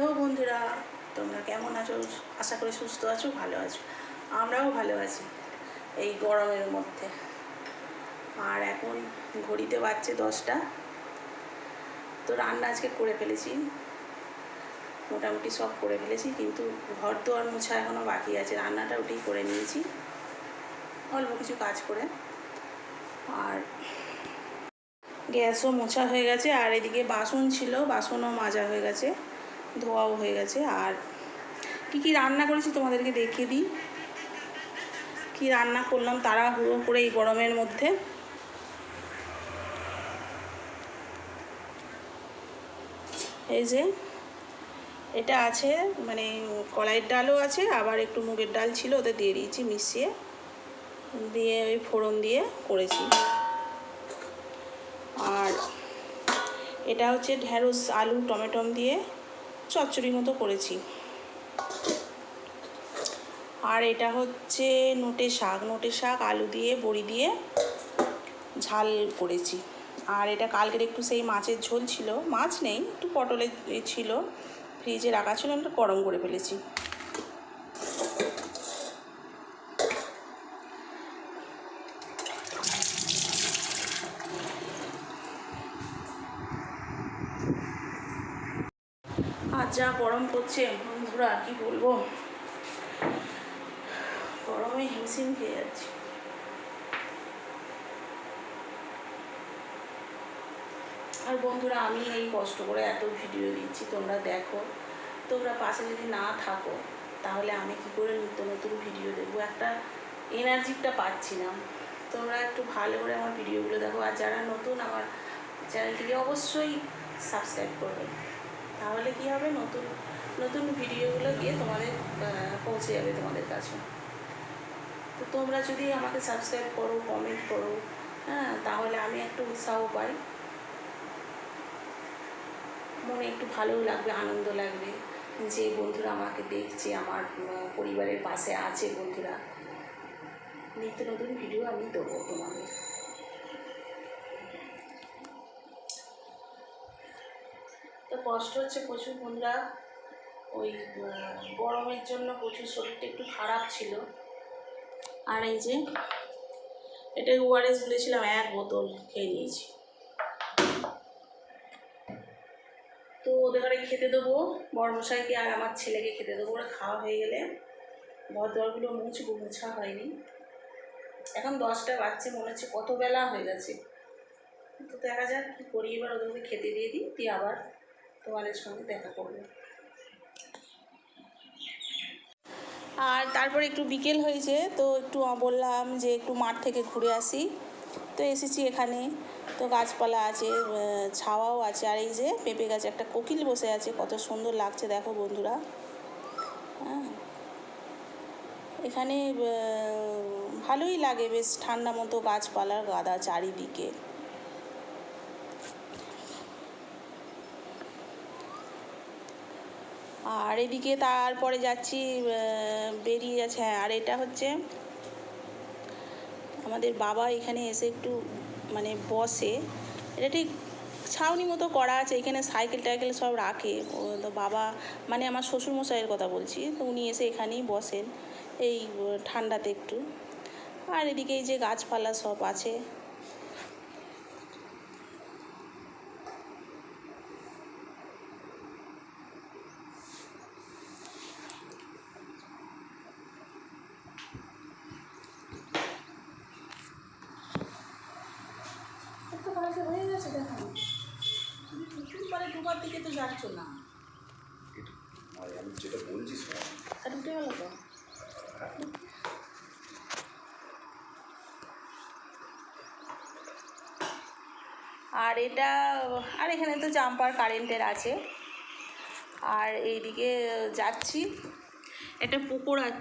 Hello বন্ধুরা, তোমরা কেমন আছো? আশা করি সুস্থ আছো, ভালো আছো। আমরাও ভালো আছি এই গরমের মধ্যে। আর এখন ঘড়িতে বাজছে 10টা। তো রান্না আজকে করে ফেলেছি, মোটামুটি সব করে ফেলেছি, কিন্তু ঘর দোয়ার মোছা এখনও বাকি আছে। রান্নাটা ওটাই করে নিয়েছি অল্প কিছু কাজ করে। আর গ্যাসও মোছা হয়ে গেছে, আর এদিকে বাসন ছিল, বাসনও মাজা হয়ে গেছে, ধোয়াও হয়ে গেছে। আর কী রান্না করেছি তোমাদেরকে দেখিয়ে দিই। কি রান্না করলাম তাড়াহুড়ো করে এই গরমের মধ্যে। এই যে এটা আছে, মানে কলাইয়ের ডালও আছে, আবার একটু মুগের ডাল ছিল, ওতে দিয়ে দিয়েছি মিশিয়ে, দিয়ে ওই ফোড়ন দিয়ে করেছি। আর এটা হচ্ছে ঢ্যাঁড়স আলু টমেটো দিয়ে চচ্চড়ি মতো করেছি। আর এটা হচ্ছে নোটে শাক আলু দিয়ে বড়ি দিয়ে ঝাল করেছি। আর এটা কালকের একটু সেই মাছের ঝোল ছিল, মাছ নেই, একটু পটলের ছিল, ফ্রিজে রাখা ছিল, একটু গরম করে ফেলেছি। আর যা গরম পড়ছে বন্ধুরা, কি বলবো, গরমে হিমশিম খেয়ে যাচ্ছি। আর বন্ধুরা, আমি এই কষ্ট করে এত ভিডিও দিচ্ছি, তোমরা দেখো, তোমরা পাশে যদি না থাকো তাহলে আমি কি করে নিত্য নতুন ভিডিও দেবো? একটা এনার্জিটা পাচ্ছি না। তোমরা একটু ভালো করে আমার ভিডিওগুলো দেখো, আর যারা নতুন আমার চ্যানেলটিকে অবশ্যই সাবস্ক্রাইব করবে, তাহলে কি হবে, নতুন নতুন ভিডিওগুলো গিয়ে তোমাদের পৌঁছে যাবে তোমাদের কাছে। তো তোমরা যদি আমাকে সাবস্ক্রাইব করো, কমেন্ট করো, হ্যাঁ, তাহলে আমি একটু উৎসাহ পাই, মনে একটু ভালোও লাগবে, আনন্দ লাগবে যে বন্ধুরা আমাকে দেখছে, আমার পরিবারের পাশে আছে বন্ধুরা। নিত্য নতুন ভিডিও আমি দেবো তোমাদের। তো কষ্ট হচ্ছে প্রচুর বন্ধুরা, ওই গরমের জন্য প্রচুর শরীরটা একটু খারাপ ছিল। আর এই যে এটা ওআরএস বলেছিলাম, 1 বোতল খেয়ে নিয়েছি। তো ওদের ঘরে খেতে দেবো, বড়মশাইকে আর আমার ছেলেকে খেতে দেবো। ওরা খাওয়া হয়ে গেলে ঘর দরগুলো মুছবো, মোছা হয়নি। এখন 10টা বাজছে, মনে হচ্ছে কত বেলা হয়ে গেছে। তো দেখা যাক কী করি, এবার ওদেরকে খেতে দিয়ে দিই, দিয়ে আবার তোমাদের সঙ্গে দেখা করবো। আর তারপরে একটু বিকেল হয়েছে, তো একটু বললাম যে একটু মাঠ থেকে ঘুরে আসি। তো এসেছি এখানে, তো গাছপালা আছে, ছাওয়াও আছে। আর এই যে পেঁপে গাছে একটা কোকিল বসে আছে, কত সুন্দর লাগছে দেখো বন্ধুরা। হ্যাঁ, এখানে ভালোই লাগে, বেশ ঠান্ডা মতো গাছপালার গাদা চারিদিকে। আর এদিকে তারপরে যাচ্ছি, বেরিয়ে যাচ্ছে। হ্যাঁ, আর এটা হচ্ছে আমাদের বাবা এখানে এসে একটু মানে বসে, এটা ঠিক ছাউনি মতো করা আছে, এখানে সাইকেল টাইকেল সব রাখে। তো বাবা মানে আমার শ্বশুরমশাইয়ের কথা বলছি, তো উনি এসে এখানেই বসেন এই ঠান্ডাতে একটু। আর এদিকে এই যে গাছপালা সব আছে। হয়ে গেছে দেখো, তুমি পুকুর পাড়ে ডুবার দিকে তো যাচ্ছ না, আমি যেটা বলছি আর উঠে গেল তো। আর এটা, আর এখানে তো জাম্পার কারেন্টের আছে। আর এইদিকে যাচ্ছি, একটা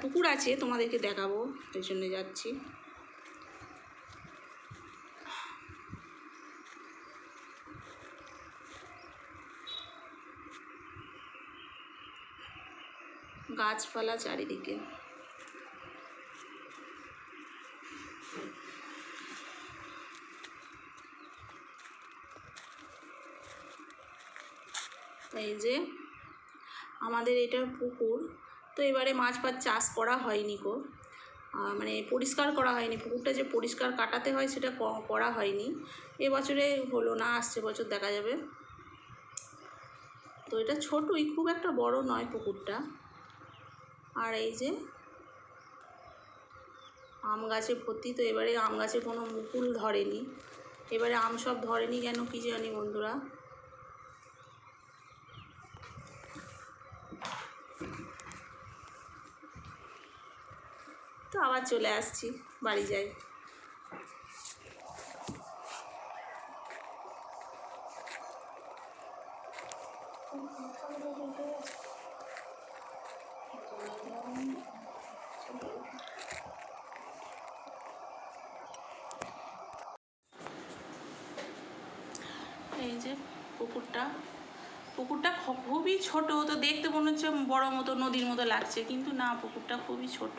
পুকুর আছে, তোমাদেরকে দেখাবো, এই জন্য যাচ্ছি। গাছপালা চারিদিকে। এই যে, আমাদের এটা পুকুর, তো এবারে মাছ ফাছ চাষ করা হয়নি গো, মানে পরিষ্কার করা হয়নি, পুকুরটা যে পরিষ্কার কাটাতে হয় সেটা করা হয়নি। এবছরে হলো না, আসছে বছর দেখা যাবে। তো এটা ছোটই, খুব একটা বড় নয় পুকুরটা। আর এই যে আম গাছে ভর্তি, তো এবারে আম গাছে কোনো মুকুল ধরেনি, এবারে আম সব ধরেনি কেন কী জানি বন্ধুরা। তো আবার চলে আসছি, বাড়ি যাই। এই যে পুকুরটা খুবই ছোট, তো দেখতে মনে হচ্ছে বড় মতো নদীর মতো লাগছে, কিন্তু না, পুকুরটা খুবই ছোট।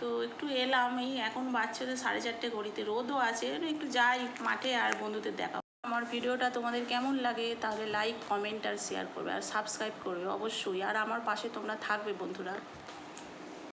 তো একটু এলাম, এই এখন বাচ্চাদের 4:30 ঘড়িতে, রোদও আছে, একটু যাই মাঠে আর বন্ধুদের দেখা। আমার ভিডিওটা তোমাদের কেমন লাগে তাহলে লাইক, কমেন্ট আর শেয়ার করবে, আর সাবস্ক্রাইব করবে অবশ্যই, আর আমার পাশে তোমরা থাকবে বন্ধুরা।